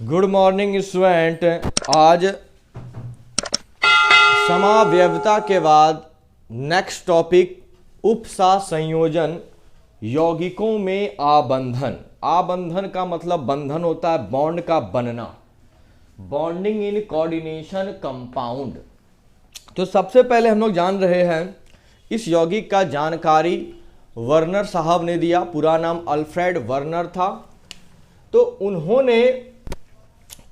Good morning student. आज समावयवता के बाद नेक्स्ट टॉपिक उपसा संयोजन यौगिकों में आबंधन। आबंधन का मतलब बंधन होता है बॉन्ड का बनना, बॉन्डिंग इन कोऑर्डिनेशन कंपाउंड। तो सबसे पहले हम लोग जान रहे हैं इस यौगिक का जानकारी वर्नर साहब ने दिया। पूरा नाम अल्फ्रेड वर्नर था। तो उन्होंने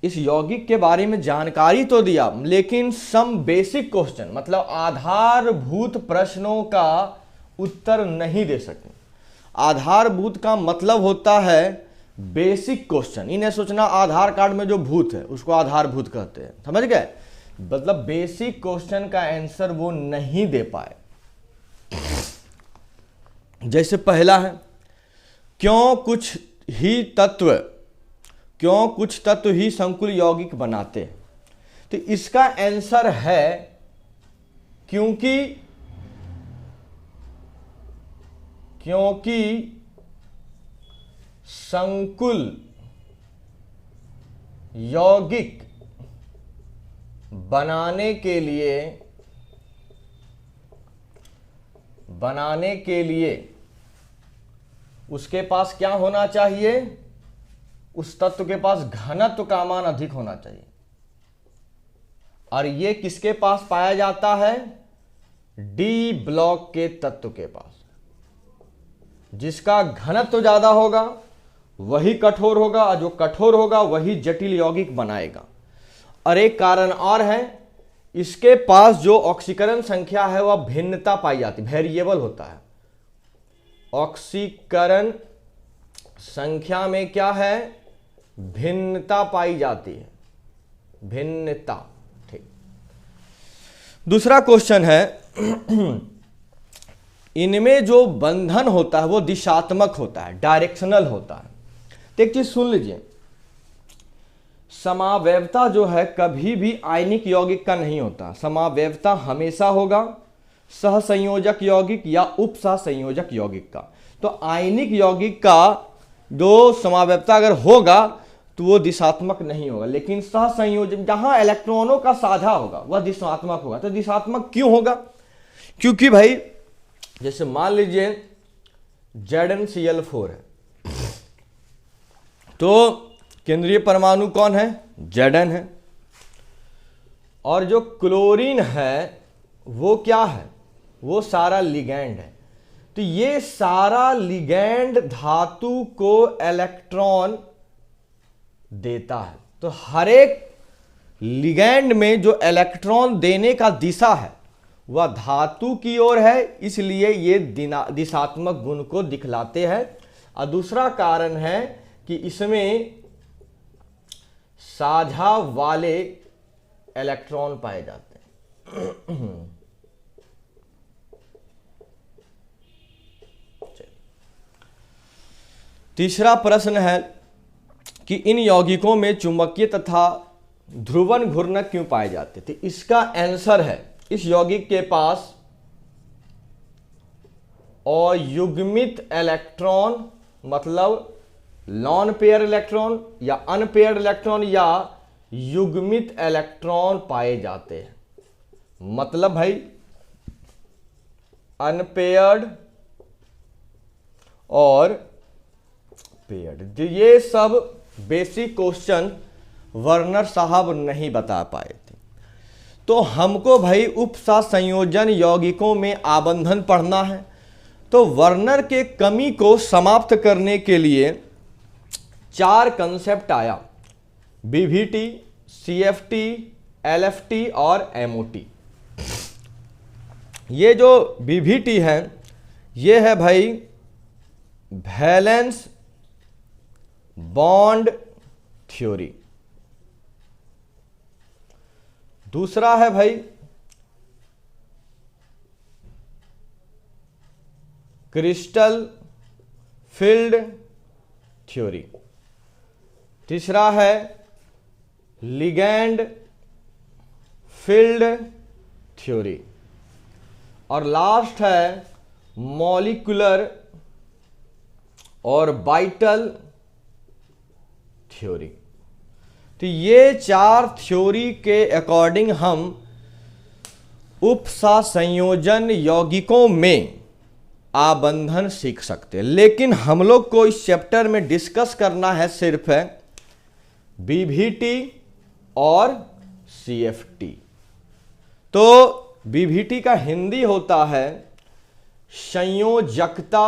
इस यौगिक के बारे में जानकारी तो दिया, लेकिन सम बेसिक क्वेश्चन मतलब आधारभूत प्रश्नों का उत्तर नहीं दे सके। आधारभूत का मतलब होता है बेसिक क्वेश्चन। इन्हें सोचना आधार कार्ड में जो भूत है उसको आधारभूत कहते हैं, समझ गए। मतलब बेसिक क्वेश्चन का आंसर वो नहीं दे पाए। जैसे पहला है क्यों कुछ तत्व ही संकुल यौगिक बनाते हैं। तो इसका आंसर है क्योंकि संकुल यौगिक बनाने के लिए उसके पास क्या होना चाहिए, उस तत्व के पास घनत्व का मान अधिक होना चाहिए। और यह किसके पास पाया जाता है, डी ब्लॉक के तत्व के पास। जिसका घनत्व ज्यादा होगा वही कठोर होगा, और जो कठोर होगा वही जटिल यौगिक बनाएगा। और एक कारण और है, इसके पास जो ऑक्सीकरण संख्या है वह भिन्नता पाई जाती, वेरिएबल होता है। ऑक्सीकरण संख्या में क्या है, भिन्नता पाई जाती है, भिन्नता। ठीक। दूसरा क्वेश्चन है इनमें जो बंधन होता है वो दिशात्मक होता है, डायरेक्शनल होता है। तो एक चीज सुन लीजिए, समावयवता जो है कभी भी आयनिक यौगिक का नहीं होता। समावयवता हमेशा होगा सहसंयोजक यौगिक या उपसहसंयोजक यौगिक का। तो आयनिक यौगिक का जो समावयवता अगर होगा तो वो दिशात्मक नहीं होगा, लेकिन सहसंयोजक जहां इलेक्ट्रॉनों का साझा होगा वह दिशात्मक होगा। तो दिशात्मक क्यों होगा, क्योंकि भाई जैसे मान लीजिए ZnCl4 है, तो केंद्रीय परमाणु कौन है, Zn है। और जो क्लोरीन है वो क्या है, वो सारा लिगैंड है। तो ये सारा लिगैंड धातु को इलेक्ट्रॉन देता है। तो हर एक लिगैंड में जो इलेक्ट्रॉन देने का दिशा है वह धातु की ओर है, इसलिए ये दिशात्मक गुण को दिखलाते हैं। और दूसरा कारण है कि इसमें साझा वाले इलेक्ट्रॉन पाए जाते हैं। तीसरा प्रश्न है कि इन यौगिकों में चुंबकीय तथा ध्रुवन घूर्णक क्यों पाए जाते। तो इसका आंसर है इस यौगिक के पास अयुग्मित इलेक्ट्रॉन मतलब लॉन पेयर इलेक्ट्रॉन या अनपेयर्ड इलेक्ट्रॉन या युग्मित इलेक्ट्रॉन पाए जाते हैं। मतलब भाई अनपेयर्ड और पेयर्ड। ये सब बेसिक क्वेश्चन वर्नर साहब नहीं बता पाए थे। तो हमको भाई उपसा संयोजन यौगिकों में आबंधन पढ़ना है। तो वर्नर के कमी को समाप्त करने के लिए 4 कंसेप्ट आया, BVT, CFT, LFT और MOT। ये जो BVT है ये है भाई वैलेंस बॉन्ड थ्योरी। दूसरा है भाई क्रिस्टल फील्ड थ्योरी। तीसरा है लिगैंड फील्ड थ्योरी। और लास्ट है मॉलिक्यूलर और वाइटल थ्योरी। तो ये 4 थ्योरी के अकॉर्डिंग हम उपसा संयोजन यौगिकों में आबंधन सीख सकते हैं। लेकिन हम लोग को इस चैप्टर में डिस्कस करना है सिर्फ है बीभीटी और सीएफटी। तो बीभीटी का हिंदी होता है संयोजकता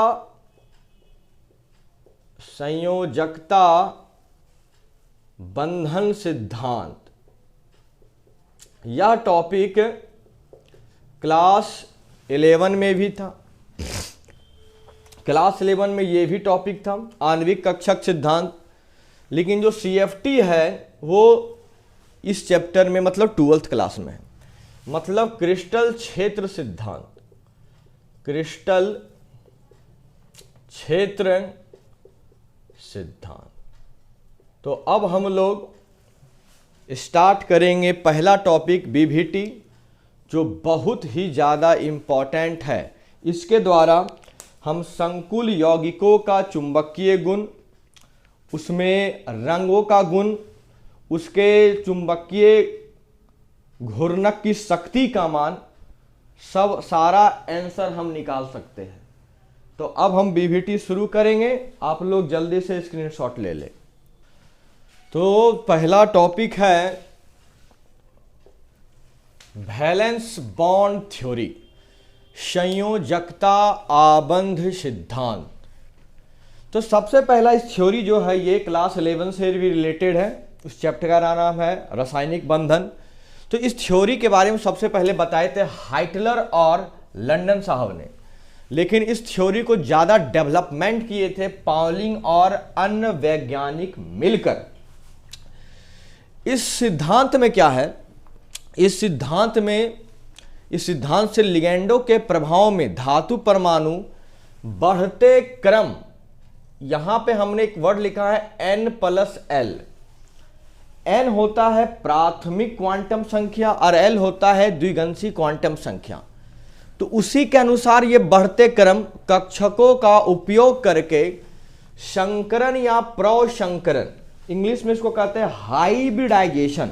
बंधन सिद्धांत। यह टॉपिक क्लास 11 में भी था, क्लास 11 में यह भी टॉपिक था, आणविक कक्षक सिद्धांत। लेकिन जो सीएफटी है वो इस चैप्टर में मतलब 12th क्लास में है, मतलब क्रिस्टल क्षेत्र सिद्धांत, क्रिस्टल क्षेत्र सिद्धांत। तो अब हम लोग स्टार्ट करेंगे पहला टॉपिक बीभीटी, जो बहुत ही ज़्यादा इम्पॉर्टेंट है। इसके द्वारा हम संकुल यौगिकों का चुंबकीय गुण, उसमें रंगों का गुण, उसके चुंबकीय घूर्णक की शक्ति का मान, सब सारा आंसर हम निकाल सकते हैं। तो अब हम बीभीटी शुरू करेंगे, आप लोग जल्दी से स्क्रीनशॉट ले लें। तो पहला टॉपिक है वैलेंस बॉन्ड थ्योरी, संयोजकता आबंध सिद्धांत। तो सबसे पहला इस थ्योरी जो है ये क्लास 11 से भी रिलेटेड है। उस चैप्टर का नाम है रासायनिक बंधन। तो इस थ्योरी के बारे में सबसे पहले बताए थे हाइटलर और लंदन साहब ने, लेकिन इस थ्योरी को ज़्यादा डेवलपमेंट किए थे पाउलिंग और अन्य वैज्ञानिक मिलकर। इस सिद्धांत में क्या है, इस सिद्धांत से लिगेंडों के प्रभाव में धातु परमाणु बढ़ते क्रम, यहां पे हमने एक वर्ड लिखा है n+l। n होता है प्राथमिक क्वांटम संख्या और l होता है द्विगंशी क्वांटम संख्या। तो उसी के अनुसार ये बढ़ते क्रम कक्षकों का उपयोग करके संकरण या प्रसंकरण, इंग्लिश में इसको कहते हैं हाइब्रिडाइजेशन।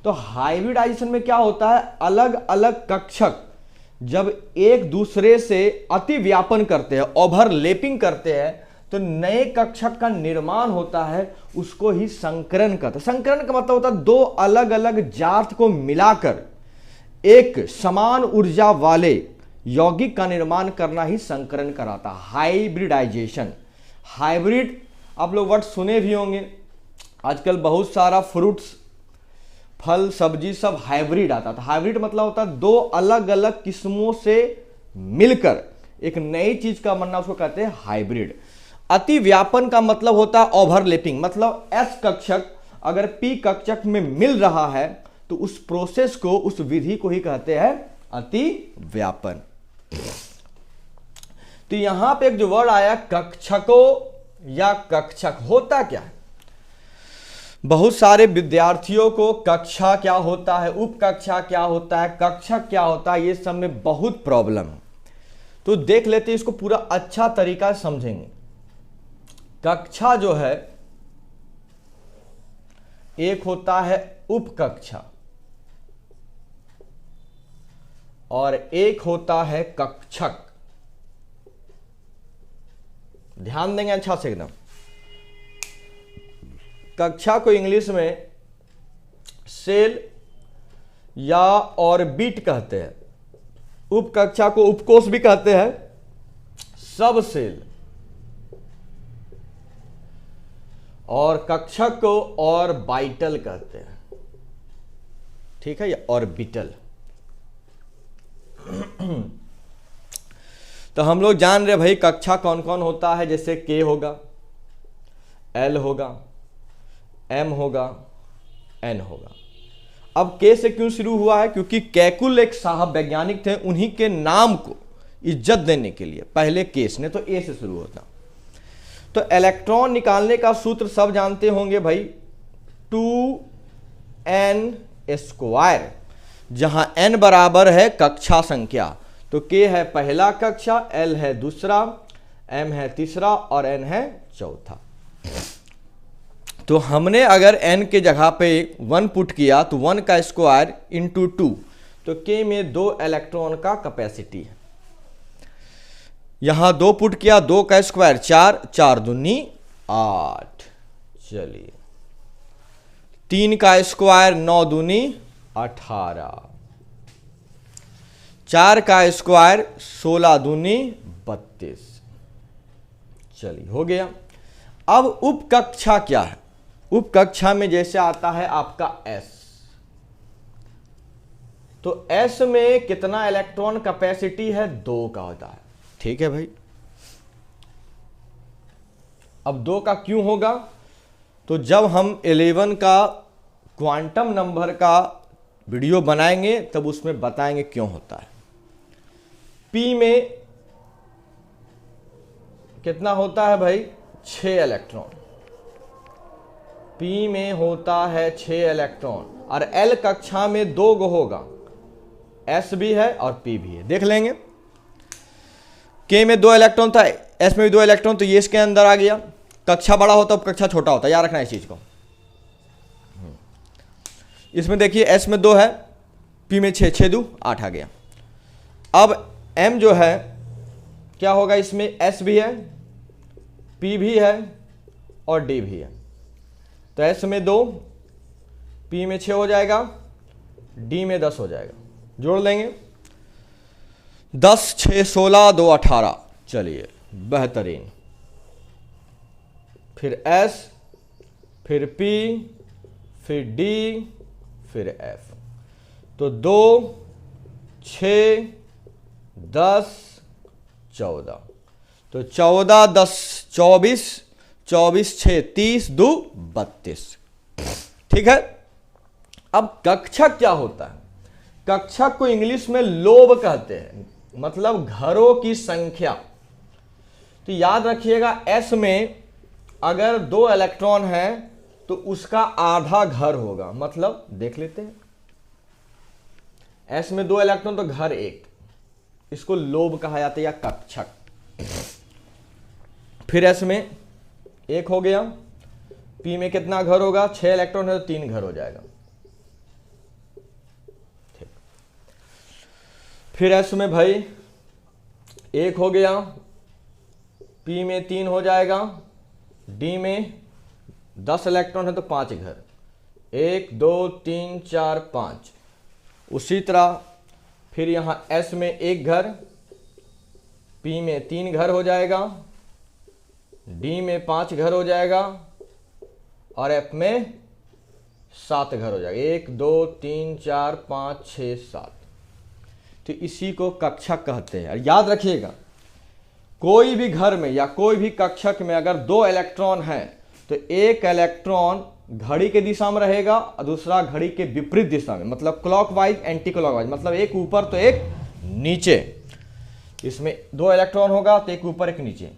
तो हाइब्रिडाइजेशन में क्या होता है, अलग अलग कक्षक जब एक दूसरे से अति व्यापन करते हैं, ओवरलैपिंग करते हैं, तो नए कक्षक का निर्माण होता है, उसको ही संकरण कहते हैं। संकरण का मतलब होता है दो अलग अलग जात को मिलाकर एक समान ऊर्जा वाले यौगिक का निर्माण करना ही संकरण कराता है, हाइब्रिडाइजेशन। हाइब्रिड आप लोग वर्ड सुने भी होंगे, आजकल बहुत सारा फ्रूट्स, फल, सब्जी सब हाइब्रिड आता था। हाइब्रिड मतलब होता है दो अलग अलग किस्मों से मिलकर एक नई चीज का बनना, उसको कहते हैं हाइब्रिड। अति व्यापन का मतलब होता है ओवरलैपिंग, मतलब एस कक्षक अगर पी कक्षक में मिल रहा है तो उस प्रोसेस को, उस विधि को ही कहते हैं अति व्यापन। तो यहां पे एक जो वर्ड आया कक्षकों या कक्षक, होता क्या है, बहुत सारे विद्यार्थियों को कक्षा क्या होता है, उप कक्षा क्या होता है, कक्षक क्या होता है, ये सब में बहुत प्रॉब्लम है। तो देख लेते हैं इसको पूरा अच्छा तरीका से समझेंगे। कक्षा जो है एक होता है उप कक्षा और एक होता है कक्षक। ध्यान देंगे अच्छा से एकदम। कक्षा को इंग्लिश में सेल या ऑर्बिट कहते हैं, उप कक्षा को उपकोष भी कहते हैं, सब सेल, और कक्षक को ऑर्बिटल कहते हैं। ठीक है, ये ऑर्बिटल। तो हम लोग जान रहे भाई कक्षा कौन कौन होता है, जैसे के होगा, एल होगा, एम होगा, एन होगा। अब के से क्यों शुरू हुआ है, क्योंकि कैकुल एक साहब वैज्ञानिक थे, उन्हीं के नाम को इज्जत देने के लिए पहले केस ने तो ए से शुरू होता। तो इलेक्ट्रॉन निकालने का सूत्र सब जानते होंगे भाई, 2n², जहां n बराबर है कक्षा संख्या। तो k है पहला कक्षा, l है दूसरा, m है तीसरा और n है चौथा। तो हमने अगर n के जगह पे 1 पुट किया तो 1 का स्क्वायर इंटू 2, तो k में 2 इलेक्ट्रॉन का कैपेसिटी है। यहां 2 पुट किया, 2 का स्क्वायर 4, 4 दूनी 8। चलिए 3 का स्क्वायर 9 दूनी 18, 4 का स्क्वायर 16 दूनी 32। चलिए हो गया। अब उप कक्षा क्या है? उप कक्षा में जैसे आता है आपका S, तो S में कितना इलेक्ट्रॉन कैपेसिटी है? 2 का होता है। ठीक है भाई। अब 2 का क्यों होगा? तो जब हम 11 का क्वांटम नंबर का वीडियो बनाएंगे तब उसमें बताएंगे क्यों होता है। P में कितना होता है भाई? 6 इलेक्ट्रॉन। P में होता है 6 इलेक्ट्रॉन और L कक्षा में 2 गो होगा, S भी है और P भी है, देख लेंगे। K में 2 इलेक्ट्रॉन था, S में भी 2 इलेक्ट्रॉन, तो ये इसके अंदर आ गया। कक्षा बड़ा होता है, कक्षा छोटा होता है, याद रखना इस चीज को। इसमें देखिए S में 2 है, P में 6, 6 2 8 आ गया। अब M जो है क्या होगा? इसमें S भी है, P भी है और D भी है। तो S में 2, P में 6 हो जाएगा, D में 10 हो जाएगा। जोड़ लेंगे, 10 6 16 2 18। चलिए बेहतरीन। फिर S, फिर P, फिर D, फिर F। तो 2 6 10 14, तो 14 10 24, 24 6 30 2 32। ठीक है। अब कक्षक क्या होता है? कक्षक को इंग्लिश में लोब कहते हैं, मतलब घरों की संख्या। तो याद रखिएगा S में अगर 2 इलेक्ट्रॉन है तो उसका आधा घर होगा, मतलब देख लेते हैं। S में 2 इलेक्ट्रॉन तो घर 1, इसको लोब कहा जाता है या कक्षक। फिर S में 1 हो गया, P में कितना घर होगा? 6 इलेक्ट्रॉन है तो 3 घर हो जाएगा। ठीक। फिर S में भाई 1 हो गया, P में 3 हो जाएगा, D में 10 इलेक्ट्रॉन है तो 5 घर, 1 2 3 4 5। उसी तरह फिर यहां S में 1 घर, P में 3 घर हो जाएगा, D में 5 घर हो जाएगा और F में 7 घर हो जाएगा, 1 2 3 4 5 6 7। तो इसी को कक्षक कहते हैं। याद रखिएगा, कोई भी घर में या कोई भी कक्षक में अगर 2 इलेक्ट्रॉन है तो एक इलेक्ट्रॉन घड़ी के दिशा में रहेगा और दूसरा घड़ी के विपरीत दिशा में, मतलब क्लॉकवाइज एंटी क्लॉकवाइज, मतलब एक ऊपर तो एक नीचे। इसमें 2 इलेक्ट्रॉन होगा तो एक ऊपर एक नीचे,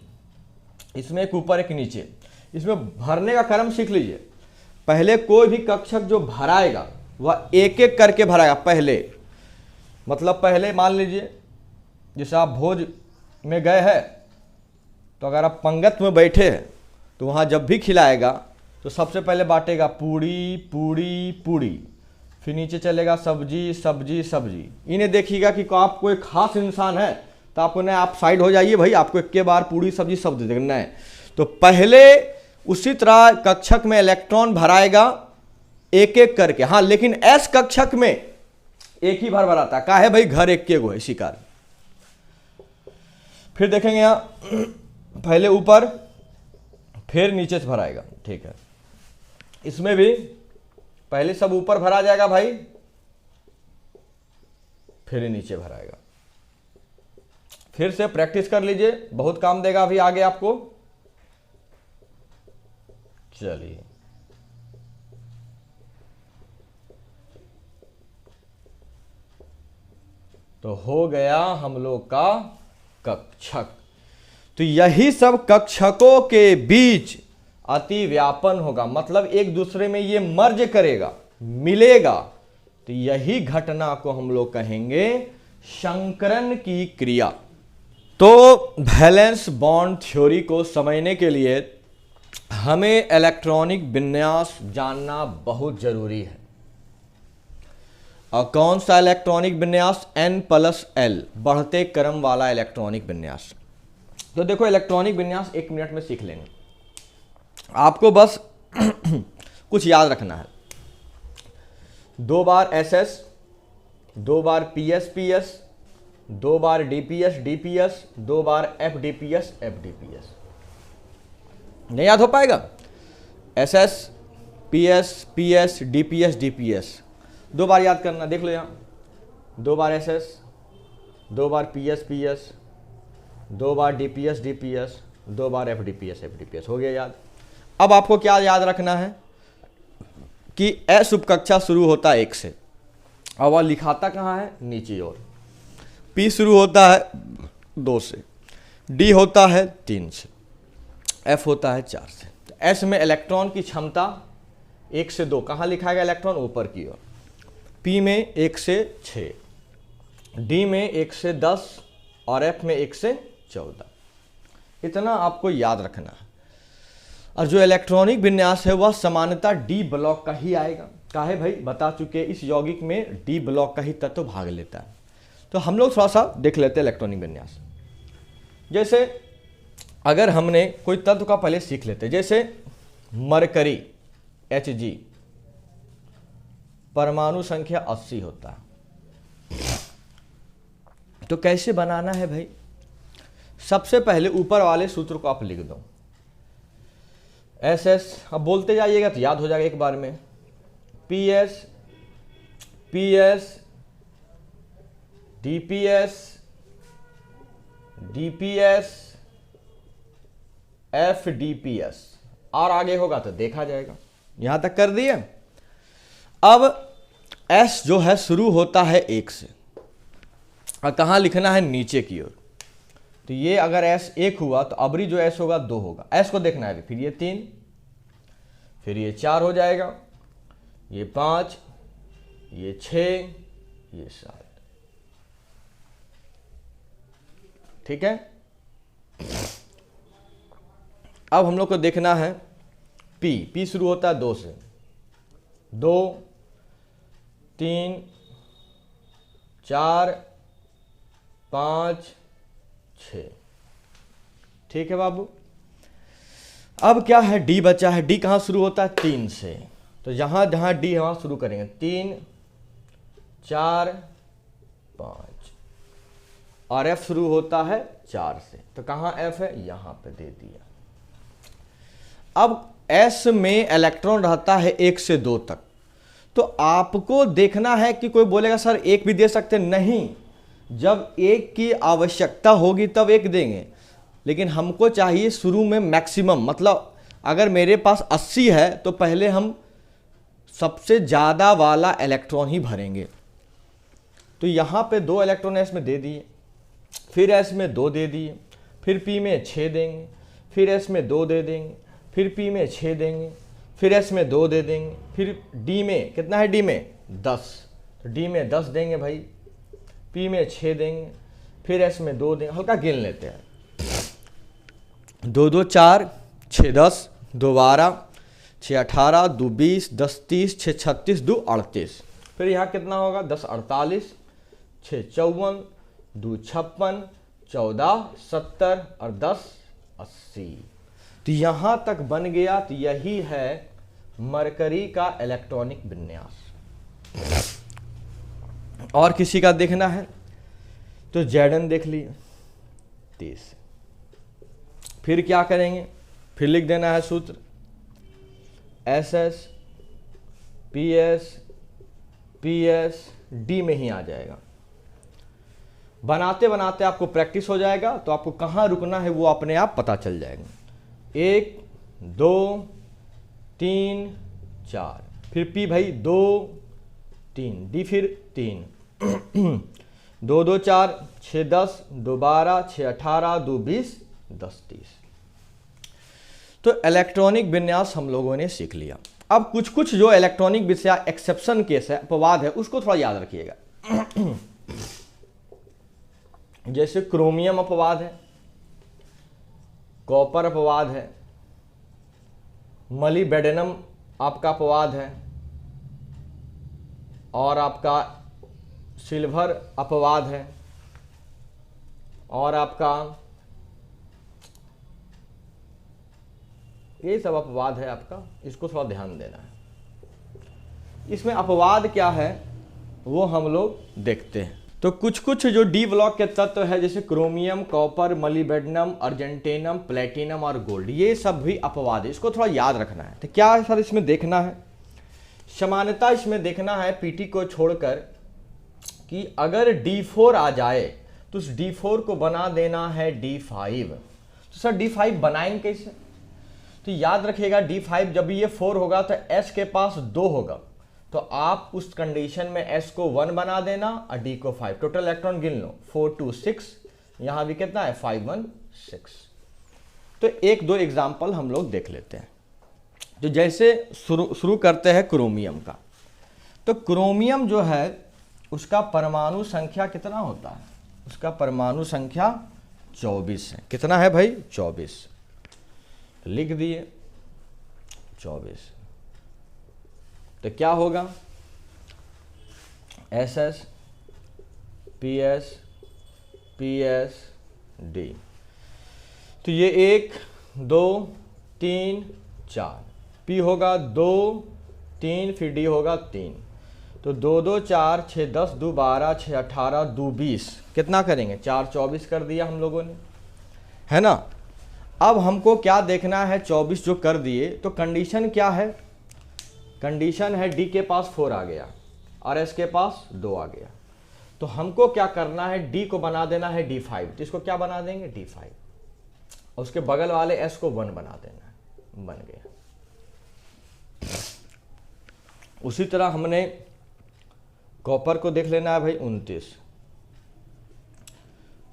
इसमें एक ऊपर एक नीचे। इसमें भरने का क्रम सीख लीजिए। पहले कोई भी कक्षक जो भराएगा वह एक एक करके भराएगा पहले। मतलब पहले मान लीजिए जैसे आप भोज में गए हैं, तो अगर आप पंगत में बैठे हैं तो वहाँ जब भी खिलाएगा तो सबसे पहले बांटेगा पूड़ी पूड़ी पूड़ी, फिर नीचे चलेगा सब्जी सब्जी सब्जी। इन्हें देखिएगा कि आप कोई खास इंसान है तो आपको नहीं, आप साइड हो जाइए भाई, आपको एक के बार पूड़ी सब्जी सब्जी देखना है। तो पहले उसी तरह कक्षक में इलेक्ट्रॉन भराएगा एक एक करके। हाँ, लेकिन एस कक्षक में एक ही बार भराता है। का है भाई, घर एक के गो है, इसी कारण। फिर देखेंगे यहां पहले ऊपर फिर नीचे से भराएगा। ठीक है, इसमें भी पहले सब ऊपर भरा जाएगा भाई, फिर नीचे भराएगा। फिर से प्रैक्टिस कर लीजिए, बहुत काम देगा अभी आगे आपको। चलिए तो हो गया हम लोग का कक्षक। तो यही सब कक्षकों के बीच अति व्यापन होगा, मतलब एक दूसरे में ये मर्ज करेगा, मिलेगा। तो यही घटना को हम लोग कहेंगे संकरण की क्रिया। तो वैलेंस बॉन्ड थ्योरी को समझने के लिए हमें इलेक्ट्रॉनिक विन्यास जानना बहुत जरूरी है। और कौन सा इलेक्ट्रॉनिक विन्यास? N+L, बढ़ते क्रम वाला इलेक्ट्रॉनिक विन्यास। तो देखो इलेक्ट्रॉनिक विन्यास 1 मिनट में सीख लेंगे, आपको बस कुछ याद रखना है। 2 बार SS, 2 बार PS, 2 बार DPS, 2 बार FDPS। नहीं याद हो पाएगा? SS, PS, DPS 2 बार याद करना, देख लो यहाँ। 2 बार SS, 2 बार PS, 2 बार DPS, 2 बार FDPS हो गया याद। अब आपको क्या याद रखना है कि S उपकक्षा शुरू होता है 1 से, और वह लिखाता कहाँ है? नीचे ओर। P शुरू होता है 2 से, D होता है 3 से, F होता है 4 से। तो S में इलेक्ट्रॉन की क्षमता 1 से 2, कहाँ लिखा गया इलेक्ट्रॉन? ऊपर की ओर। P में 1 से 6, D में 1 से 10 और F में 1 से 14। इतना आपको याद रखना है। और जो इलेक्ट्रॉनिक विन्यास है वह सामान्यतः D ब्लॉक का ही आएगा। काहे भाई? बता चुके, इस यौगिक में D ब्लॉक का ही तत्व भाग लेता है। तो हम लोग थोड़ा सा देख लेते हैं इलेक्ट्रॉनिक विन्यास। जैसे अगर हमने कोई तत्व का पहले सीख लेते, जैसे मरकरी Hg, परमाणु संख्या 80 होता है। तो कैसे बनाना है भाई? सबसे पहले ऊपर वाले सूत्र को आप लिख दो, SS, अब बोलते जाइएगा तो याद हो जाएगा एक बार में। PS, DPS, FDPS, और आगे होगा तो देखा जाएगा। यहां तक कर दिए। अब S जो है शुरू होता है 1 से, और कहाँ लिखना है? नीचे की ओर। तो ये अगर S 1 हुआ तो अबरी जो S होगा 2 होगा। S को देखना है, फिर ये 3, फिर ये 4 हो जाएगा, ये 5, ये 6, ये 7। ठीक है। अब हम लोग को देखना है P शुरू होता है 2 से, 2, 3, 4, 5, 6। ठीक है बाबू। अब क्या है? D बचा है। D कहाँ शुरू होता है? 3 से। तो जहाँ जहाँ D है वहाँ शुरू करेंगे। 3, 4, 5, और F शुरू होता है 4 से। तो कहाँ F है? यहाँ पे दे दिया। अब S में इलेक्ट्रॉन रहता है 1 से 2 तक। तो आपको देखना है कि कोई बोलेगा सर 1 भी दे सकते, नहीं, जब 1 की आवश्यकता होगी तब 1 देंगे, लेकिन हमको चाहिए शुरू में मैक्सिमम। मतलब अगर मेरे पास 80 है तो पहले हम सबसे ज़्यादा वाला इलेक्ट्रॉन ही भरेंगे। तो यहाँ पे 2 इलेक्ट्रॉन S में दे दिए, फिर S में 2 दे दिए, फिर P में 6 देंगे, फिर S में 2 दे देंगे, फिर P में 6 देंगे, फिर S में 2 दे देंगे, फिर D में कितना है? D में 10, तो D में 10 देंगे भाई, P में 6 देंगे, फिर S में 2 देंगे। हल्का गिन लेते हैं। 2 2 4, 6 10, 2 12, 6 18, 2 20, 10 30, 6 36, 2 38। फिर यहाँ कितना होगा? 10 48, 6 54, 2 56, 14 70 और 10 80। तो यहाँ तक बन गया। तो यही है मरकरी का इलेक्ट्रॉनिक विन्यास। और किसी का देखना है तो Zn देख लिए 30। फिर क्या करेंगे? फिर लिख देना है सूत्र, SS, PS, D में ही आ जाएगा। बनाते बनाते आपको प्रैक्टिस हो जाएगा, तो आपको कहाँ रुकना है वो अपने आप पता चल जाएगा। 1 2 3 4, फिर P भाई 2 3, D फिर 3, 2 2 4, 6 10, 2 12, 6 18, 2 20, 10 30। तो इलेक्ट्रॉनिक विन्यास हम लोगों ने सीख लिया। अब कुछ कुछ जो इलेक्ट्रॉनिक विषय एक्सेप्शन केस है, अपवाद है, उसको थोड़ा याद रखिएगा। जैसे क्रोमियम अपवाद है, कॉपर अपवाद है, मॉलिब्डेनम आपका अपवाद है, और आपका सिल्वर अपवाद है, और आपका ये सब अपवाद है आपका, इसको थोड़ा ध्यान देना है। इसमें अपवाद क्या है वो हम लोग देखते हैं। तो कुछ कुछ जो डी ब्लॉक के तत्व है जैसे क्रोमियम, कॉपर, मॉलिब्डेनम, अर्जेंटेनम, प्लेटिनम और गोल्ड, ये सब भी अपवाद है, इसको थोड़ा याद रखना है। तो क्या है सर इसमें देखना है, समानता इसमें देखना है पीटी को छोड़कर कि अगर D4 आ जाए तो उस D4 को बना देना है D5। तो सर D5 बनाएंगे कैसे? तो याद रखिएगा D5 जब भी ये 4 होगा तो S के पास 2 होगा, तो आप उस कंडीशन में S को 1 बना देना और D को 5। टोटल इलेक्ट्रॉन गिन लो, 4 2 6, यहां भी कितना है 5 1 6। तो एक दो एग्जाम्पल हम लोग देख लेते हैं। तो जैसे शुरू करते हैं क्रोमियम का। तो क्रोमियम जो है उसका परमाणु संख्या कितना होता है? उसका परमाणु संख्या 24 है। कितना है भाई? 24। लिख दिए 24। तो क्या होगा? SS PS PS D। तो ये 1 2 3 4, P होगा 2 3, फिर D होगा 3। तो 2 2 4 6 10 2 12 6 18 2 20, कितना करेंगे? 4 24 कर दिया हम लोगों ने, है ना। अब हमको क्या देखना है? 24 जो कर दिए तो कंडीशन क्या है? कंडीशन है D के पास 4 आ गया और S के पास 2 आ गया। तो हमको क्या करना है? D को बना देना है D5। तो इसको क्या बना देंगे? D5। और उसके बगल वाले S को 1 बना देना है, बन गया। उसी तरह हमने कॉपर को देख लेना है भाई 29।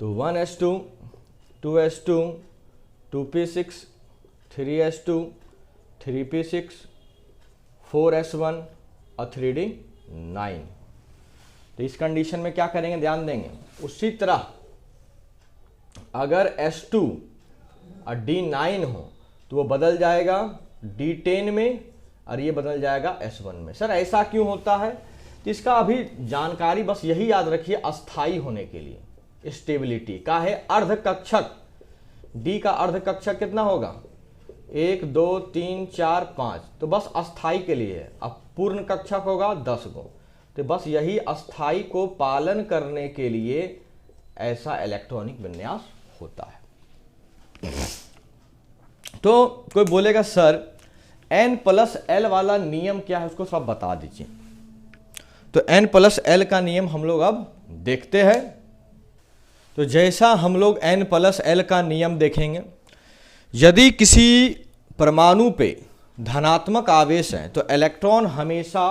तो 1s2 2s2 2p6 3s2 3p6 4s1 और 3d9। तो इस कंडीशन में क्या करेंगे? ध्यान देंगे। उसी तरह अगर s2 और d9 हो तो वो बदल जाएगा d10 में और ये बदल जाएगा s1 में। सर ऐसा क्यों होता है? तो इसका अभी जानकारी बस यही याद रखिए, अस्थाई होने के लिए स्टेबिलिटी का है। अर्धकक्षक D का अर्धकक्षक कितना होगा? 1 2 3 4 5, तो बस अस्थाई के लिए है। अब पूर्ण कक्षक होगा 10 गो। तो बस यही अस्थाई को पालन करने के लिए ऐसा इलेक्ट्रॉनिक विन्यास होता है। तो कोई बोलेगा सर N+L वाला नियम क्या है, उसको सब बता दीजिए। तो N+L का नियम हम लोग अब देखते हैं। तो जैसा हम लोग N+L का नियम देखेंगे, यदि किसी परमाणु पे धनात्मक आवेश है तो इलेक्ट्रॉन हमेशा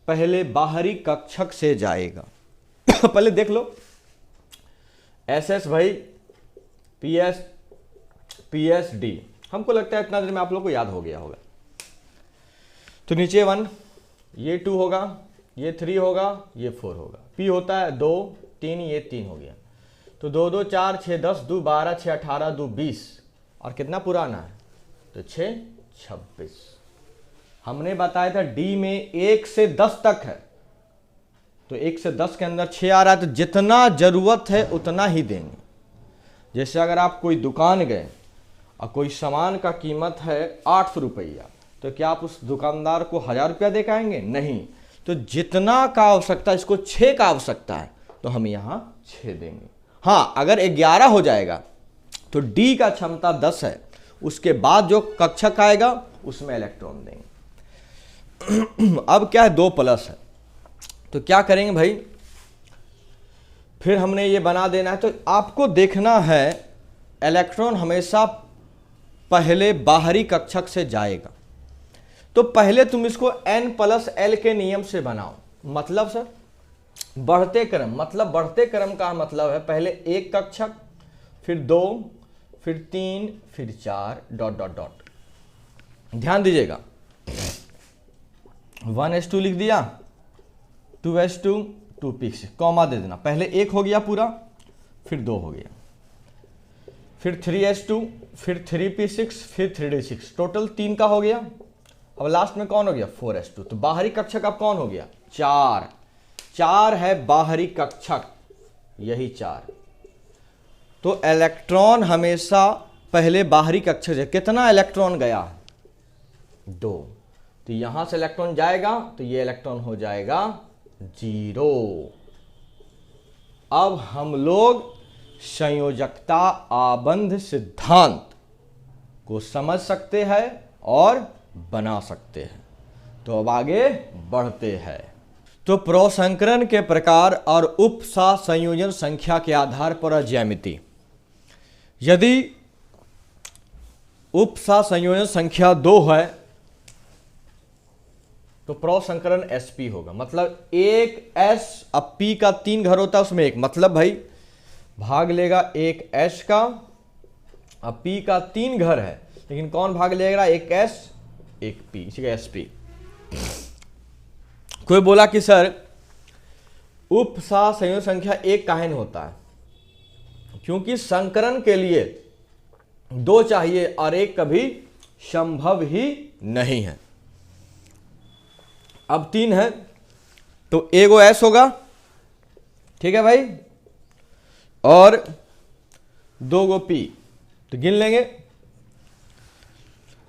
पहले बाहरी कक्षक से जाएगा। पहले देख लो SS भाई PS PSD, हमको लगता है इतना देर में आप लोग को याद हो गया होगा। तो नीचे 1, ये 2 होगा, ये 3 होगा, ये 4 होगा। P होता है 2 3, ये 3 हो गया। तो 2 2 4 6 10 2 12 6 18 2 20, और कितना पुराना है? तो 6 26। हमने बताया था D में 1 से 10 तक है, तो 1 से 10 के अंदर 6 आ रहा है, तो जितना जरूरत है उतना ही देंगे। जैसे अगर आप कोई दुकान गए और कोई सामान का कीमत है 800 रुपया, तो क्या आप उस दुकानदार को 1000 रुपया दे पाएंगे? नहीं। तो जितना का आवश्यकता, इसको 6 का आवश्यकता है तो हम यहाँ 6 देंगे। हाँ, अगर 11 हो जाएगा तो D का क्षमता 10 है, उसके बाद जो कक्षक आएगा उसमें इलेक्ट्रॉन देंगे। अब क्या है? 2+ है, तो क्या करेंगे भाई? फिर हमने ये बना देना है। तो आपको देखना है इलेक्ट्रॉन हमेशा पहले बाहरी कक्षक से जाएगा। तो पहले तुम इसको N+L के नियम से बनाओ। मतलब सर बढ़ते क्रम, मतलब बढ़ते क्रम का मतलब है पहले एक कक्षक, फिर 2, फिर 3, फिर 4 ... ध्यान दीजिएगा। 1s2 लिख दिया, 2s2 2p6, कॉमा दे देना। पहले 1 हो गया पूरा, फिर 2 हो गया, फिर 3s2, फिर 3p6, फिर 3d6, टोटल 3 का हो गया। अब लास्ट में कौन हो गया? 4s2। तो बाहरी कक्षक अब कौन हो गया? 4। 4 है बाहरी कक्षक, यही 4। तो इलेक्ट्रॉन हमेशा पहले बाहरी कक्षक से कितना इलेक्ट्रॉन गया? 2। तो यहां से इलेक्ट्रॉन जाएगा तो ये इलेक्ट्रॉन हो जाएगा 0। अब हम लोग संयोजकता आबंध सिद्धांत को समझ सकते हैं और बना सकते हैं। तो अब आगे बढ़ते हैं। तो प्रोसंकरण के प्रकार और उप संयोजन संख्या के आधार पर ज्यामिति। यदि उप संयोजन संख्या 2 है तो प्रोसंकरण sp होगा। मतलब एक s, अब p का 3 घर होता है उसमें एक, मतलब भाई भाग लेगा एक s का, अब p का 3 घर है लेकिन कौन भाग लेगा? एक s एक p, इसी का sp। कोई बोला कि सर उप संयोजन संख्या 1 काहे नहीं होता है? क्योंकि संकरण के लिए 2 चाहिए और 1 कभी संभव ही नहीं है। अब 3 है तो एगो s होगा, ठीक है भाई, और 2 गो p। तो गिन लेंगे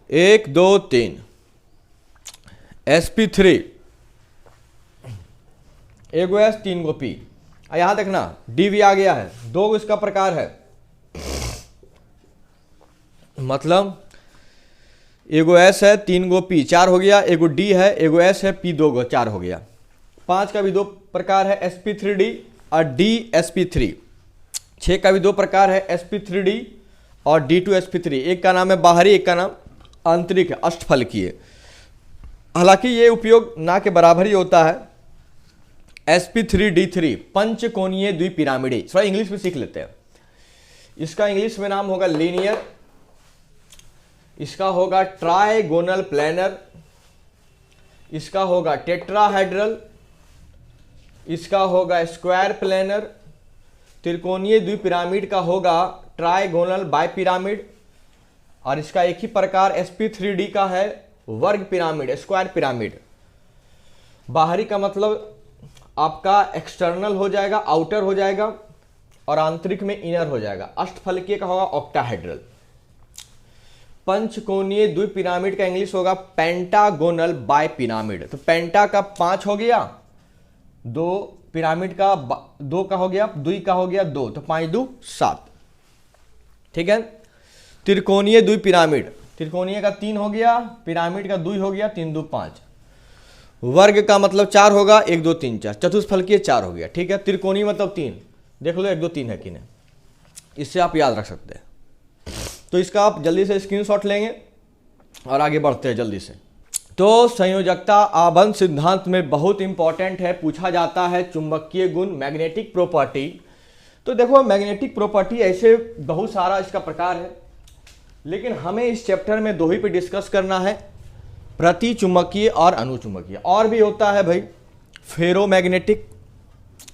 1 2 3, sp3, एगो s 3 गो p। यहां देखना dv आ गया है, 2 इसका प्रकार है, मतलब एगो s है 3 गो p 4 हो गया, एगो d है, एगो s है p 2 गो 4 हो गया। 5 का भी 2 प्रकार है, sp3d और d sp3। 6 का भी 2 प्रकार है, sp3d और d2 sp3। एक का नाम है बाहरी, एक का नाम आंतरिक है, अष्टफलकीय। हालांकि ये उपयोग ना के बराबर ही होता है। sp3d3 पंचकोणीय द्विपिरामिडी, थोड़ा इंग्लिश में सीख लेते हैं। इसका इंग्लिश में नाम होगा लीनियर, इसका होगा ट्राइगोनल प्लेनर, इसका होगा टेट्राहेड्रल, इसका होगा स्क्वायर प्लेनर। त्रिकोणीय द्विपिरामिड का होगा ट्राइगोनल बाइपिरामिड, और इसका एक ही प्रकार sp3d का है वर्ग पिरामिड, स्क्वायर पिरामिड। बाहरी का मतलब आपका एक्सटर्नल हो जाएगा, आउटर हो जाएगा, और आंतरिक में इनर हो जाएगा। अष्टफलकीय का होगा ऑक्टाहेड्रल। पंचकोणीय द्विपिरामिड का इंग्लिश होगा पेंटागोनल बाइपिरामिड। तो पेंटा का 5 हो गया, 2 पिरामिड का 2 का हो गया, 2 का हो गया 2, तो 5 2 7, ठीक है। त्रिकोणीय द्विपिरामिड, त्रिकोणीय का 3 हो गया, पिरामिड का 2 हो गया, 3 2 5। वर्ग का मतलब 4 होगा, 1 2 3 4। चतुष्फलकीय 4 हो गया, ठीक है। त्रिकोणीय मतलब 3, देख लो 1 2 3 है कि नहीं, इससे आप याद रख सकते हैं। तो इसका आप जल्दी से स्क्रीनशॉट लेंगे और आगे बढ़ते हैं जल्दी से। तो संयोजकता आबंध सिद्धांत में बहुत इंपॉर्टेंट है, पूछा जाता है चुंबकीय गुण, मैग्नेटिक प्रॉपर्टी। तो देखो मैग्नेटिक प्रॉपर्टी ऐसे बहुत सारा इसका प्रकार है, लेकिन हमें इस चैप्टर में 2 ही पे डिस्कस करना है, प्रति चुंबकीय और अनुचुंबकीय। और भी होता है भाई, फेरोमैग्नेटिक,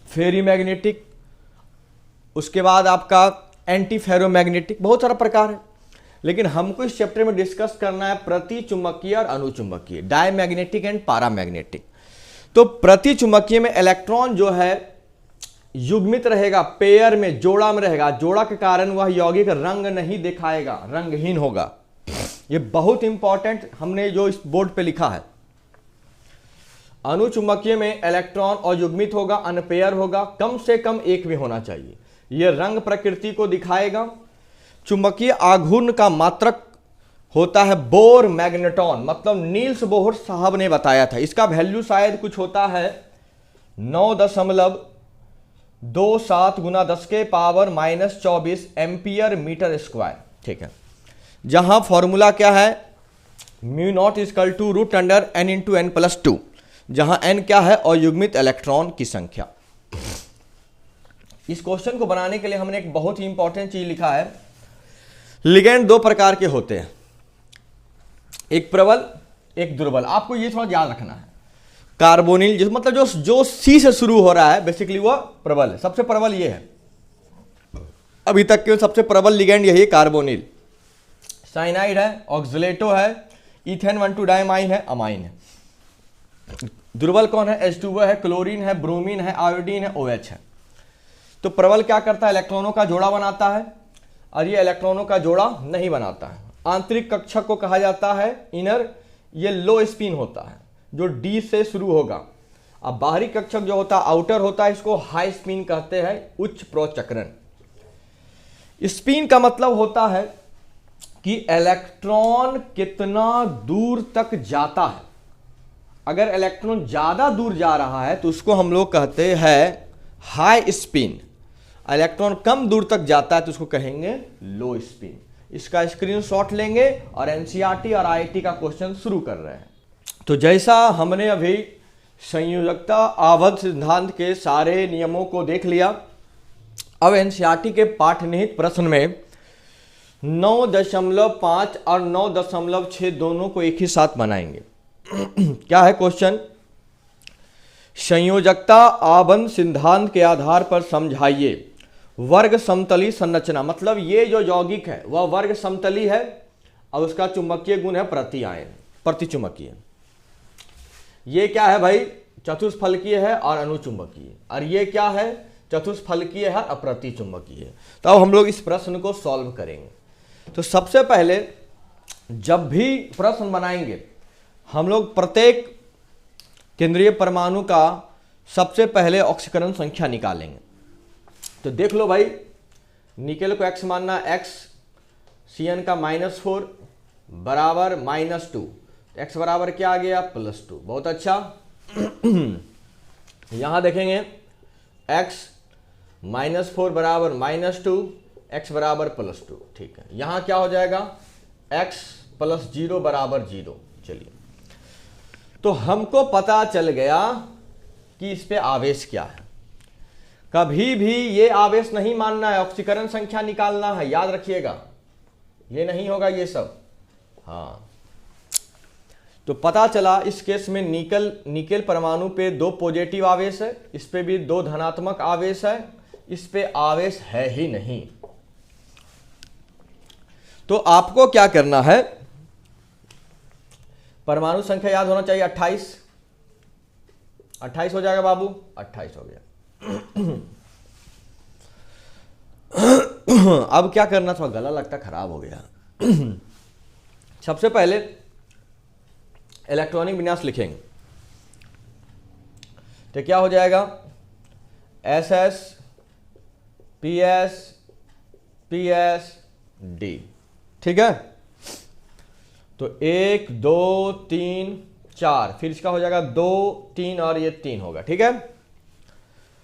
फेरीमैग्नेटिक, उसके बाद आपका एंटी फेरोमैग्नेटिक, बहुत सारा प्रकार है। लेकिन हमको इस चैप्टर में डिस्कस करना है प्रति चुंबकीय और अनुचुंबकीय, डायमैग्नेटिक एंड पैरामैग्नेटिक। तो प्रति चुंबकीय में इलेक्ट्रॉन जो है युग्मित रहेगा, पेयर में, जोड़ा में रहेगा। जोड़ा के कारण वह यौगिक रंग नहीं दिखाएगा, रंगहीन होगा। ये बहुत इंपॉर्टेंट हमने जो इस बोर्ड पे लिखा है। अनुचुंबकीय में इलेक्ट्रॉन अयुग्मित होगा, अनपेयर होगा, कम से कम एक भी होना चाहिए। यह रंग प्रकृति को दिखाएगा। चुंबकीय आघूर्ण का मात्रक होता है बोर मैग्नेटॉन, मतलब नील्स बोहर साहब ने बताया था। इसका वैल्यू शायद कुछ होता है 9.27 गुना 10 के पावर -24 एम्पियर मीटर स्क्वायर, ठीक है। जहां फॉर्मूला क्या है, μ0 √n × n+2, जहां n क्या है, अयुग्मित इलेक्ट्रॉन की संख्या। इस क्वेश्चन को बनाने के लिए हमने एक बहुत ही इंपॉर्टेंट चीज लिखा है। लिगेंड 2 प्रकार के होते हैं, एक प्रबल एक दुर्बल। आपको ये थोड़ा याद रखना है। कार्बोनिल जिस मतलब जो C से शुरू हो रहा है बेसिकली वो प्रबल है, सबसे प्रबल ये है। अभी तक के सबसे प्रबल लिगेंड यही कार्बोनिल। साइनाइड है, ऑक्सलेटो है, इथेन 1,2 डायमाइन है, अमाइन है। दुर्बल कौन है? H2O है, क्लोरीन है, ब्रोमीन है, आयोडीन है, OH है। तो प्रबल क्या करता है? इलेक्ट्रॉनों का जोड़ा बनाता है, और ये इलेक्ट्रॉनों का जोड़ा नहीं बनाता है। आंतरिक कक्षक को कहा जाता है इनर, ये लो स्पिन होता है जो D से शुरू होगा। अब बाहरी कक्षक जो होता है आउटर होता है, इसको हाई स्पिन कहते हैं, उच्च प्रोचक्रण। स्पिन का मतलब होता है कि इलेक्ट्रॉन कितना दूर तक जाता है। अगर इलेक्ट्रॉन ज्यादा दूर जा रहा है तो उसको हम लोग कहते हैं हाई स्पिन। इलेक्ट्रॉन कम दूर तक जाता है तो उसको कहेंगे लो स्पिन। इसका स्क्रीनशॉट लेंगे और एनसीईआरटी और आईआईटी का क्वेश्चन शुरू कर रहे हैं। तो जैसा हमने अभी संयोजकता आवर्त सिद्धांत के सारे नियमों को देख लिया, अब एनसीईआरटी के पाठनिहित प्रश्न में 9.5 और 9.6 दोनों को एक ही साथ बनाएंगे। क्या है क्वेश्चन? संयोजकता आबंध सिद्धांत के आधार पर समझाइए वर्ग समतली संरचना। मतलब ये जो यौगिक है वह वर्ग समतली है और उसका चुंबकीय गुण है प्रति आयन, प्रतिचुंबकीय। ये क्या है भाई? चतुष्फलकीय है और अनुचुंबकीय। और ये क्या है? चतुष्फलकीय है और प्रतिचुंबकीय। तो अब हम लोग इस प्रश्न को सॉल्व करेंगे। तो सबसे पहले जब भी प्रश्न बनाएंगे हम लोग प्रत्येक केंद्रीय परमाणु का सबसे पहले ऑक्सीकरण संख्या निकालेंगे। तो देख लो भाई, निकेल को x मानना, x Cn का -4 बराबर -2, x बराबर क्या आ गया? +2। बहुत अच्छा। यहां देखेंगे x -4 बराबर -2, x बराबर +2। ठीक है, यहां क्या हो जाएगा? x + 0 बराबर 0। चलिए, तो हमको पता चल गया कि इस पे आवेश क्या है। कभी भी ये आवेश नहीं मानना है, ऑक्सीकरण संख्या निकालना है, याद रखिएगा। ये नहीं होगा ये सब। हाँ, तो पता चला इस केस में निकेल परमाणु पे 2 पॉजिटिव आवेश है, इस पे भी 2 धनात्मक आवेश है, इस पे आवेश है ही नहीं। तो आपको क्या करना है? परमाणु संख्या याद होना चाहिए 28। 28 हो जाएगा बाबू, 28 हो गया। अब क्या करना था? गला लगता खराब हो गया। सबसे पहले इलेक्ट्रॉनिक विन्यास लिखेंगे। तो क्या हो जाएगा? SS PS PS D। ठीक है, तो 1 2 3 4, फिर इसका हो जाएगा 2 3 और ये 3 होगा। ठीक है,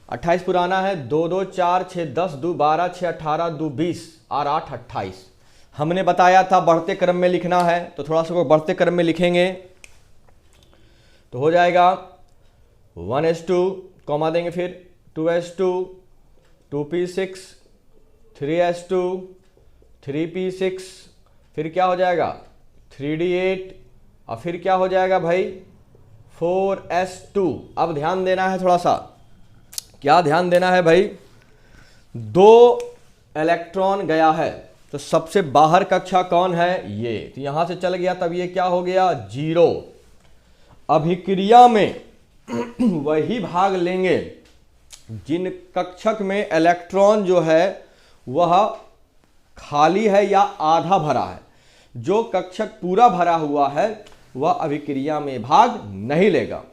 28 पुराना है, 2 2 4 6 10 2 12 6 18 2 20 और 8 28। हमने बताया था बढ़ते क्रम में लिखना है, तो थोड़ा सा बढ़ते क्रम में लिखेंगे तो हो जाएगा 1s2 कॉमा देंगे, फिर 2s2 2p6 3s2 3p6, फिर क्या हो जाएगा 3d8 और फिर क्या हो जाएगा भाई 4s2। अब ध्यान देना है थोड़ा सा, क्या ध्यान देना है भाई? 2 इलेक्ट्रॉन गया है, तो सबसे बाहर कक्षा कौन है? ये। तो यहां से चल गया, तब ये क्या हो गया? 0। अभिक्रिया में वही भाग लेंगे जिन कक्षक में इलेक्ट्रॉन जो है वह खाली है या आधा भरा है। जो कक्षक पूरा भरा हुआ है वह अभिक्रिया में भाग नहीं लेगा।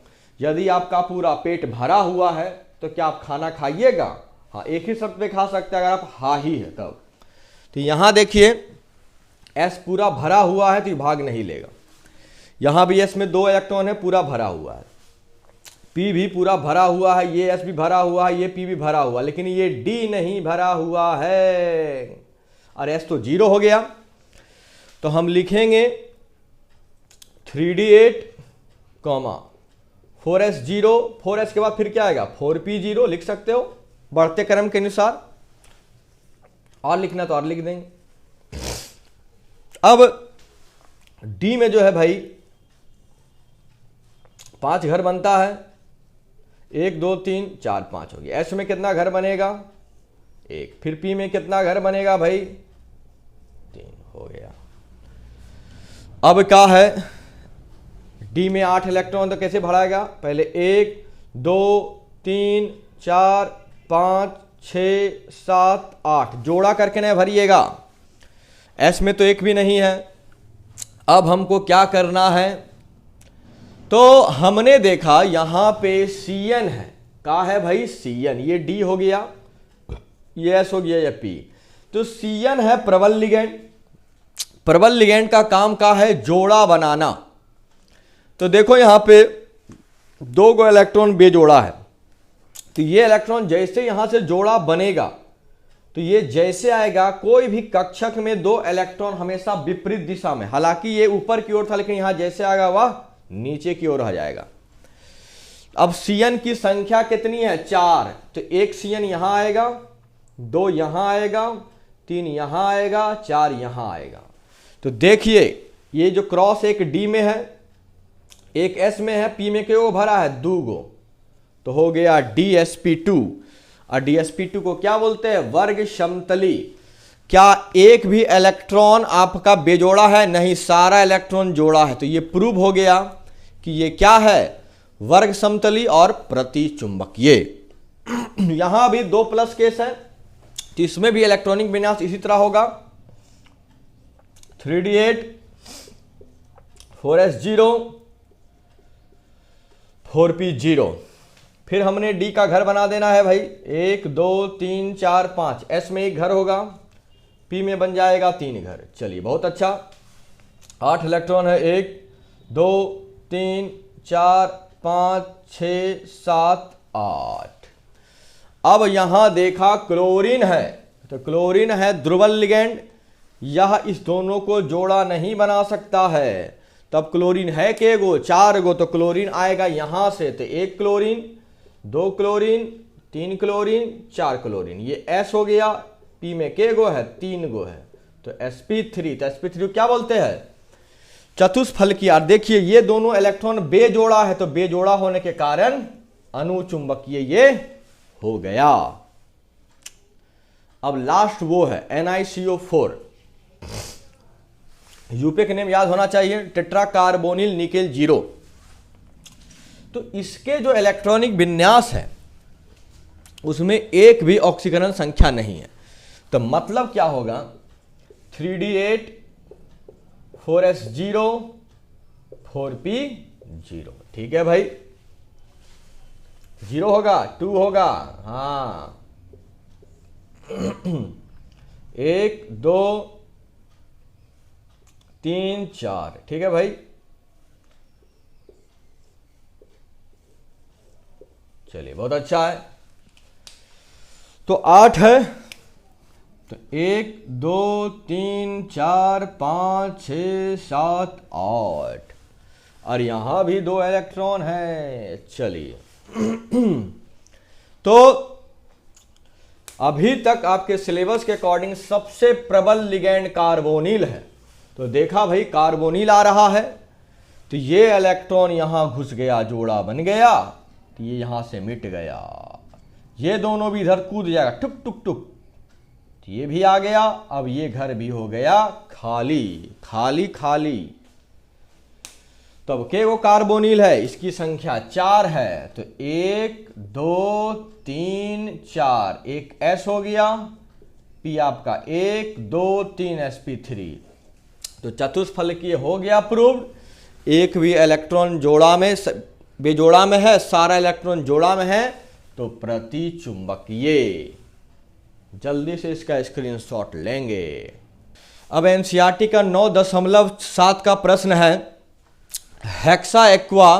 यदि आपका पूरा पेट भरा हुआ है तो क्या आप खाना खाइएगा? हाँ, एक ही शर्त पे खा सकते हैं, अगर आप हा ही है तब। तो यहां देखिए S पूरा भरा हुआ है तो ये भाग नहीं लेगा। यहां भी S में 2 इलेक्ट्रॉन है, पूरा भरा हुआ है। P भी पूरा भरा हुआ है, ये S भी भरा हुआ है, ये P भी भरा हुआ है, लेकिन ये D नहीं भरा हुआ है और S तो 0 हो गया। तो हम लिखेंगे 3d8 4s0, 4s के बाद फिर क्या आएगा 4p0 लिख सकते हो बढ़ते क्रम के अनुसार, और लिखना तो और लिख देंगे। अब D में जो है भाई 5 घर बनता है, 1 2 3 4 5 हो गया। S में कितना घर बनेगा? 1। फिर P में कितना घर बनेगा भाई? 3 हो गया। अब क्या है, D में 8 इलेक्ट्रॉन, तो कैसे भराएगा? पहले 1 2 3 4 5 6 7 8 जोड़ा करके नहीं भरिएगा। S में तो एक भी नहीं है। अब हमको क्या करना है, तो हमने देखा यहां पे Cn है। क्या है भाई? Cn। ये D हो गया, ये S हो गया, ये P। तो Cn है प्रबल लिगैंड। प्रबल लिगैंड का काम क्या है? जोड़ा बनाना। तो देखो यहां पे 2 गो इलेक्ट्रॉन बेजोड़ा है, तो ये इलेक्ट्रॉन जैसे यहां से जोड़ा बनेगा तो ये जैसे आएगा, कोई भी कक्षक में 2 इलेक्ट्रॉन हमेशा विपरीत दिशा में, हालांकि ये ऊपर की ओर था लेकिन यहां जैसे आएगा वह नीचे की ओर आ जाएगा। अब Cn की संख्या कितनी है? 4। तो एक Cn यहां आएगा, 2 यहां आएगा, 3 यहां आएगा, 4 यहां आएगा। तो देखिए ये जो क्रॉस एक D में है, एक S में है, P में क्यों भरा है? 2 गो, तो हो गया DsP2। और DsP2 को क्या बोलते हैं? वर्ग समतली। क्या एक भी इलेक्ट्रॉन आपका बेजोड़ा है? नहीं, सारा इलेक्ट्रॉन जोड़ा है। तो ये प्रूव हो गया कि ये क्या है? वर्ग समतली और प्रतिचुंबकीय। यहां भी 2 प्लस केस है, तो इसमें भी इलेक्ट्रॉनिक विन्यास इसी तरह होगा। 3d8 4s0 4p0। फिर हमने D का घर बना देना है भाई। 1 2 3 4 5। S में एक घर होगा, P में बन जाएगा 3 घर। चलिए बहुत अच्छा। 8 इलेक्ट्रॉन है, 1 2 3 4 5 6 7 8। अब यहां देखा क्लोरीन है, तो क्लोरीन है ध्रुवल लिगैंड। यह इस दोनों को जोड़ा नहीं बना सकता है। तब क्लोरीन है के गो? 4 गो। तो क्लोरीन आएगा यहां से, तो 1 क्लोरीन, 2 क्लोरीन, 3 क्लोरीन, 4 क्लोरीन। ये S हो गया। P में के गो है? 3 गो है, तो sp3। तो sp3 क्या बोलते हैं? चतुष्फलकीय। और देखिए ये दोनों इलेक्ट्रॉन बेजोड़ा है, तो बेजोड़ा होने के कारण अनुचुंबकीय ये हो गया। अब लास्ट वो है NiCO4। यूपी का नेम याद होना चाहिए, टेट्रा कार्बोनिल निकेल 0। तो इसके जो इलेक्ट्रॉनिक विन्यास है उसमें एक भी ऑक्सीकरण संख्या नहीं है। तो मतलब क्या होगा? 3d8 4s0 4p0। ठीक है भाई, 0 होगा, 2 होगा, हाँ 1 2 3 4। ठीक है भाई, चलिए बहुत अच्छा है। तो 8 है, तो 1 2 3 4 5 6 7 8। और यहां भी 2 इलेक्ट्रॉन है। चलिए तो अभी तक आपके सिलेबस के अकॉर्डिंग सबसे प्रबल लिगैंड कार्बोनिल है। तो देखा भाई कार्बोनिल आ रहा है, तो ये इलेक्ट्रॉन यहां घुस गया, जोड़ा बन गया, तो ये यहां से मिट गया। ये दोनों भी इधर कूद जाएगा, टुक टुक टुक, तो ये भी आ गया। अब ये घर भी हो गया खाली खाली खाली। तब के वो कार्बोनिल है, इसकी संख्या 4 है। तो 1 2 3 4, एक S हो गया, P आपका 1 2 3 sp3। तो चतुष्फलकीय हो गया प्रूव्ड। एक भी इलेक्ट्रॉन जोड़ा में बेजोड़ा में है, सारा इलेक्ट्रॉन जोड़ा में है, तो प्रतिचुंबकीय। जल्दी से इसका स्क्रीनशॉट लेंगे। अब एनसीईआरटी का 9.7 का प्रश्न है, हेक्सा एक्वा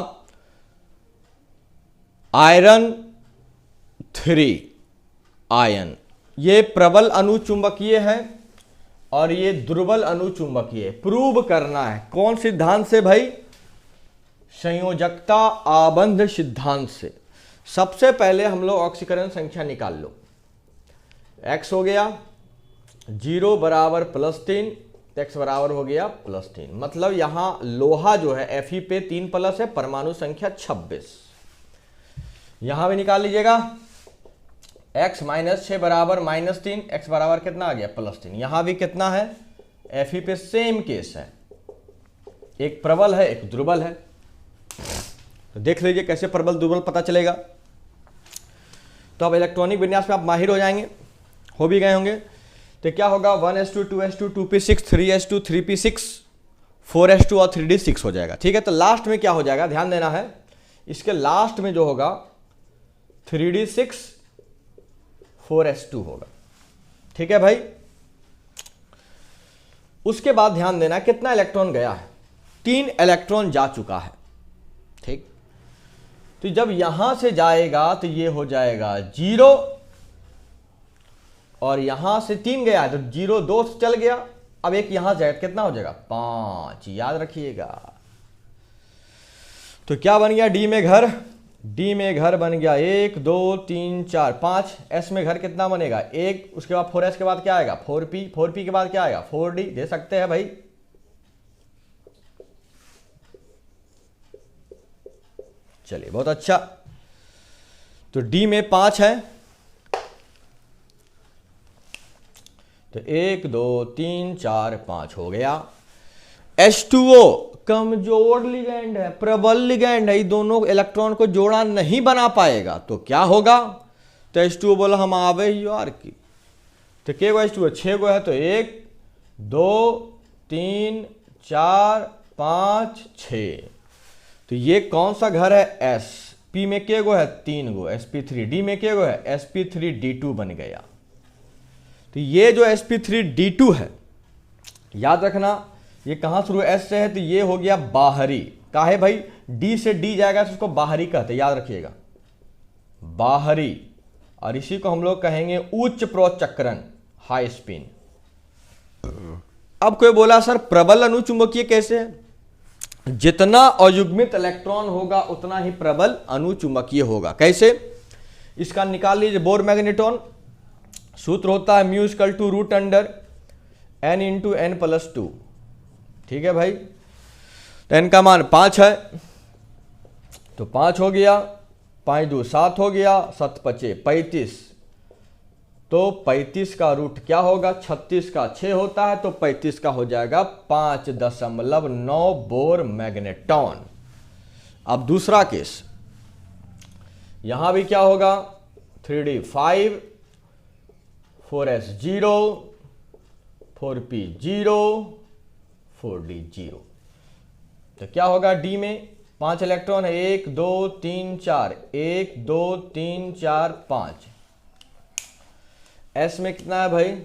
आयरन 3 आयन, ये प्रबल अनुचुंबकीय है और ये दुर्बल अनुचुंबकीय। प्रूव करना है कौन सिद्धांत से भाई? संयोजकता आबंध सिद्धांत से। सबसे पहले हम लोग ऑक्सीकरण संख्या निकाल लो। x हो गया 0 बराबर +3, x बराबर हो गया +3। मतलब यहां लोहा जो है Fe पे 3 प्लस है, परमाणु संख्या 26। यहां भी निकाल लीजिएगा x माइनस 6 बराबर -3, x बराबर कितना आ गया +3। यहां भी कितना है Fe पे सेम केस है, एक प्रबल है एक दुर्बल है। तो देख लीजिए कैसे प्रबल दुर्बल पता चलेगा। तो अब इलेक्ट्रॉनिक विन्यास में आप माहिर हो जाएंगे, हो भी गए होंगे। तो क्या होगा 1s2 2s2 2p6 3s2 3p6 4s2 और 3d6 हो जाएगा। ठीक है, तो लास्ट में क्या हो जाएगा ध्यान देना है, इसके लास्ट में जो होगा 3d6 4s2 होगा। ठीक है भाई, उसके बाद ध्यान देना कितना इलेक्ट्रॉन गया है, 3 इलेक्ट्रॉन जा चुका है। ठीक, तो जब यहां से जाएगा तो ये हो जाएगा 0 और यहां से 3 गया है तो 0 2 चल गया। अब एक यहां जाएगा कितना हो जाएगा 5, याद रखिएगा। तो क्या बन गया डी में घर, डी में घर बन गया 1 2 3 4 5। एस में घर कितना बनेगा 1, उसके बाद 4s के बाद क्या आएगा 4p, 4p के बाद क्या आएगा 4d। दे सकते हैं भाई, चलिए बहुत अच्छा। तो डी में 5 है, तो 1 2 3 4 5 हो गया। H2O कमजोर लिगैंड है, प्रबल लिगैंड है, दोनों इलेक्ट्रॉन को जोड़ा नहीं बना पाएगा। तो क्या होगा, तो H2O बोला हम आवे ही यार की। तो के गो H2O 6 गो है, तो 1 2 3 4 5 6। तो ये कौन सा घर है S। P में के गो है 3 गो, sp3। D में के गो है sp3d2 बन गया। तो ये जो sp3d2 है, याद रखना ये कहां शुरू S से है, तो ये हो गया बाहरी। काहे भाई, D से D जाएगा तो उसको बाहरी कहते, याद रखिएगा बाहरी। और इसी को हम लोग कहेंगे उच्च प्रोचक्रण, हाई स्पिन। अब कोई बोला सर प्रबल अनुचुंबकीय कैसे है, जितना अयुग्मित इलेक्ट्रॉन होगा उतना ही प्रबल अनुचुंबकीय होगा। कैसे, इसका निकाल लीजिए बोर मैग्नेट्रॉन। सूत्र होता है mu equal to root under n into n plus 2। ठीक है भाई, तो n का मान 5 है, तो 5 हो गया, 5 2 7 हो गया, 7 5 35। तो 35 का रूट क्या होगा, 36 का 6 होता है, तो 35 का हो जाएगा 5.9 बोर मैग्नेट्रॉन। अब दूसरा केस, यहां भी क्या होगा 3d 5 4s 0 4p 0 4d 0। तो क्या होगा डी में 5 इलेक्ट्रॉन है, 1 2 3 4 1 2 3 4 5। एस में कितना है भाई,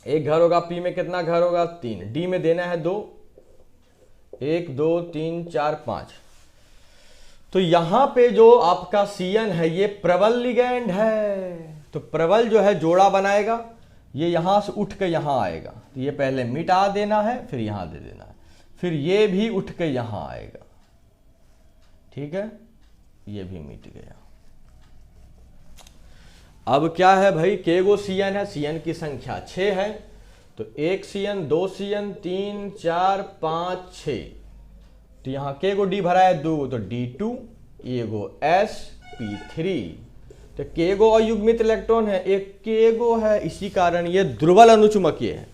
एक घर होगा। पी में कितना घर होगा 3। डी में देना है 2, 1 2 3 4 5। तो यहां पे जो आपका Cn है ये प्रबल लिगैंड है, तो प्रबल जो है जोड़ा बनाएगा, ये यहां से उठ के यहां आएगा। तो ये पहले मिटा देना है, फिर यहां दे देना है, फिर ये भी उठ के यहां आएगा। ठीक है, ये भी मिट गया। अब क्या है भाई, के गो Cn है, Cn की संख्या 6 है, तो 1 Cn 2 Cn 3 4 5 6। तो यहां के गो डी भरा है 2, तो D2 ये गो sp3। तो के गो अयुग्मित इलेक्ट्रॉन है, एक के गो है, इसी कारण ये दुर्बल अनुचुंबकीय है।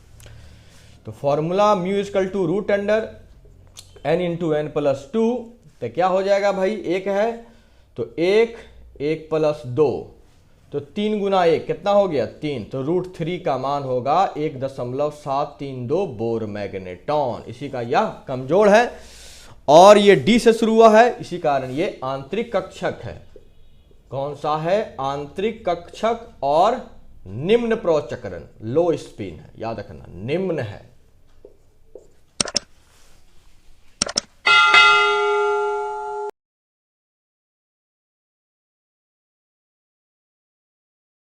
तो formula mu equal to root under n into n plus 2। तो क्या हो जाएगा भाई, 1 है तो 1 1 प्लस 2, तो 3 गुना 1 कितना हो गया 3। तो √3 का मान होगा 1.732 बोर मैग्नेट्रॉन। इसी का यह कमजोर है और ये डी से शुरू हुआ है, इसी कारण ये आंतरिक कक्षक है। कौन सा है, आंतरिक कक्षक और निम्न प्रोचक्रण, लो स्पिन है, याद रखना निम्न है।